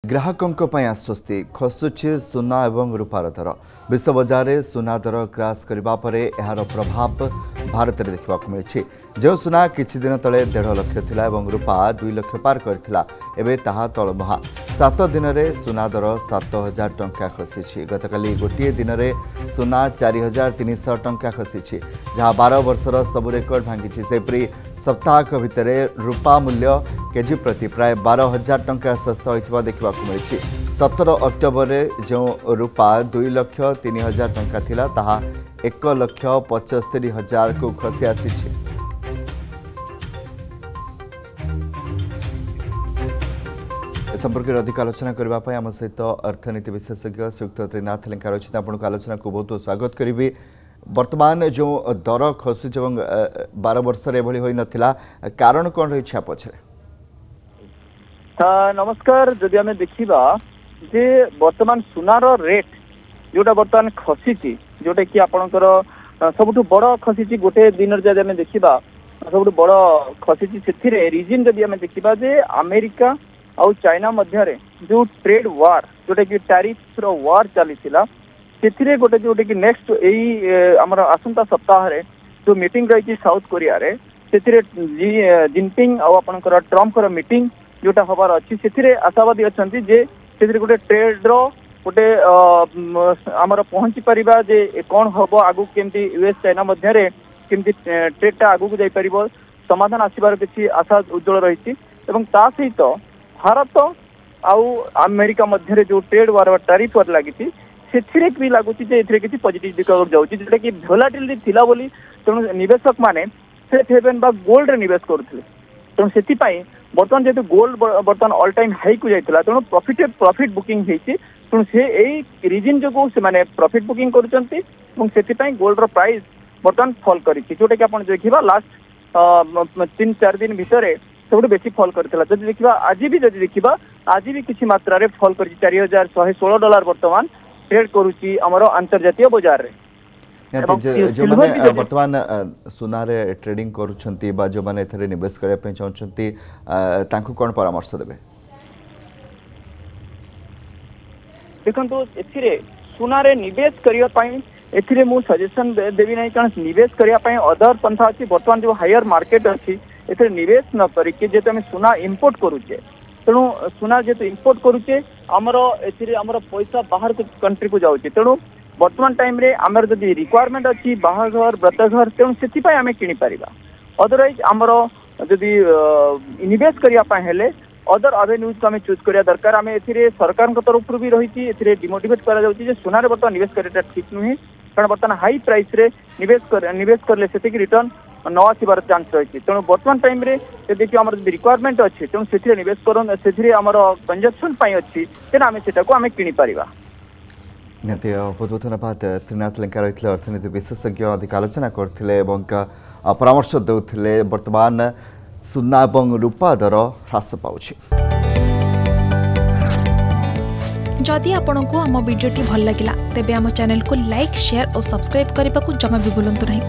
ग्राहकों आश्वस्ति खसुची सुना और रूपार दर विश्व बजार में सुना दर क्राश करने पर यार प्रभाव भारत में देखा मिली। जो सुना किछि दिन तले 1.5 लाख थिला एवं रूपा 2 लाख पार करथिला एबे ताहा तलमुहा 7 दिन में सुना दर 7,000 टंका खसी। गतकाली गोटे दिन में सुना 4,300 टंका खसी जहाँ 12 वर्षर सबु रेकर्ड भांगी। सेपरी सप्ताहक भितर रूपा मूल्य केजी प्रति प्राय 12,000 टंका सस्ता होता देखा मिली। 17 अक्टोबर में जो रूपा 2,03,000 टंका थिला ताहा 1,75,000 को खसी आसी। संपर्क में अधिक आलोचना करने आम सहित अर्थनीति विशेषज्ञ श्रीयुक्त त्रिनाथ लेंकार अच्छे आपको आलोचना को बहुत स्वागत करी। वर्तमान जो दर खसुच 12 वर्ष एभली नाला कारण कौन रही पछे? नमस्कार। जदि आम देखा जे वर्तमान सुनार रेट जोटा वर्तमान खसी जोटा कि आपणकर सबुठ बड़ खसी गोटे दिन जब आम देखा सबुठ बड़ खसी से रिजन जदि आम देखा जे अमेरिका आउ चाइना मध्य जो ट्रेड वार जोटा कि टैरिफ वार चली से गोटे जोटे कि नेक्स्ट यही आमर आसंता सप्ताह जो मीटिंग रही साउथ कोरिया रे से जिनपिंग आपणकर ट्रम्प मीटिंग जोटा हबार अच्छी से आशावादी अच्छा जे गोटे ट्रेड्र गोटे आमर पहुँची पारिबा जे कौन हम आगु केमती यूएस चाइना मध्य केमती ट्रेडटा आगु जापर समाधान आसबार किसी आशा उज्जवल रही। सहित भारत आउ अमेरिका मध्य जो ट्रेड वार टैरिफ वार लगी से भी लगुच किसी पॉजिटिव दिखा जाऊँगी जोटा कि भोलाटिलिटी थिला बोली तेणु निवेशक माने सेफ हेवन बा गोल्ड रे निवेश करुଥିଲେ। तेणु से बर्तमान जेहेतु गोल्ड बर्तमान ऑल टाइम हाई को जाइला तेणु प्रॉफिट बुकिंग होती तेणु से यही रिजन जो से माने प्रॉफिट बुकिंग करुँचे गोल्ड रो प्राइस बर्तमान फॉल करी जोटा कि आप देखा लास्ट 3-4 दिन भितर सब बेसी फॉल करता। जब देखा आज भी किसी मात्रा रे फॉल कर $4,116 बर्तमान ट्रेड करुच्ची आमर अंतर्जातीय बाजार रे। जो मैंने वर्तमान सुना रे ट्रेडिंग करुछंती बा जो मैंने एथरे निवेश करया पे चाहछंती तांको कोन परामर्श देबे? देखंतु एथिरे सुना रे निवेश करिया पई एथिरे मु सजेशन देबी नै कारण निवेश करिया पई अदर पंथा अछि। वर्तमान जो हायर मार्केट अछि एथिरे निवेश न करिके जेते हम सुना इंपोर्ट करूचे तेणु सुना जेते इंपोर्ट करूचे आमर एथिरे आमर पैसा बाहर कंट्री को जाउचे तेणु वर्तमान टाइम रे आमर जदि रिक्वायरमेंट अच्छी बाहाघर व्रतघर तेणु से आम कि अदरवाइज आमर जदि इनवेस्ट करने अदर एवेन्यूज को आम चूज करा दरकार। आम ए सरकार तरफ भी रही डिमोटिवेट करा सुना बर्तमान निवेश करना ठीक नुहे कारण बर्तमान हाई प्राइस रे निवेश करले से रिटर्न न आसबार चांस रही। तेणु वर्तमान टाइम रे देखिए आम रिक्वायरमेंट अच्छे तेणु से निवेश कर आमर कंजप्शन अच्छी तेना आम से कि निहती बहुत बहुत धन्यवाद। त्रिनाथ लेंकार रही अर्थनीति विशेषज्ञ अधिक आलोचना करते परामर्श देउथिले वर्तमान सुना और रूपा दर ह्रास पाउछि। जदि आपंक आम भिडी भल लगा तेब आम चैनल को लाइक शेयर और सब्सक्राइब करने को जमा भी भूलु नहीं।